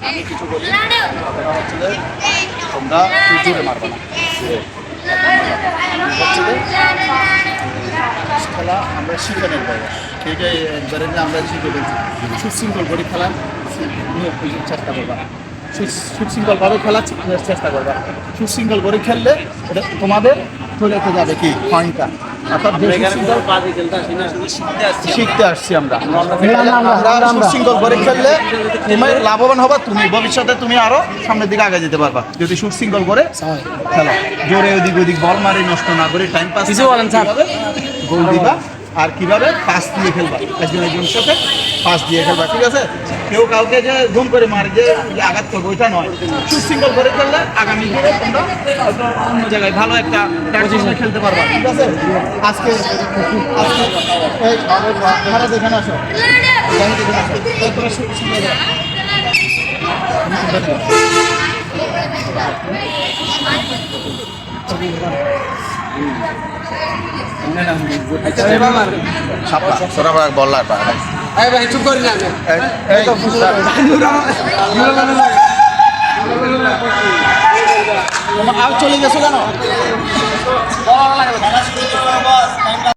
আমি কিছু বলি হচ্ছে যে তোমরা জোরে মারবে না। হচ্ছে যে খেলা আমরা শিখে নেব, ঠিক একবারে যে আমরা শিখে ফেলছি। সুশৃঙ্খল করে খেলা চেষ্টা করবা, সুশৃঙ্খলভাবে খেলার চেষ্টা করবা। সুশৃঙ্খল করে খেললে এটা তোমাদের চলে যাবে কি পয়েন্টটা। অর্থাৎ শিখতে আসছি আমরা সুশৃঙ্খল করে খেললে তুমি লাভবান হবা, তুমি ভবিষ্যতে তুমি আরো সামনের দিকে আগে যেতে পারবা যদি সুশৃঙ্খল করে খেলো। জোরে ওদিক ওদিক বল মারি নষ্ট না করে টাইম পাস গোল দিবা। আর কিভাবে পাস দিয়ে খেলবা, একজন একজনের সাথে পাস দিয়ে খেলবা, ঠিক আছে? কেউ কাউকে যে গুম করে মারি যে আঘাত করবে ওইটা নয়। সুশৃঙ্খল করে খেললে আগামী দিনে তোমরা অন্য জায়গায় ভালো একটা পজিশনে খেলতে পারবা, ঠিক আছে? আজকে এই ভারত এখানে আসো, তোমরা সুশৃঙ্খল বললাম চুপ করি না চলে গেছো কেন?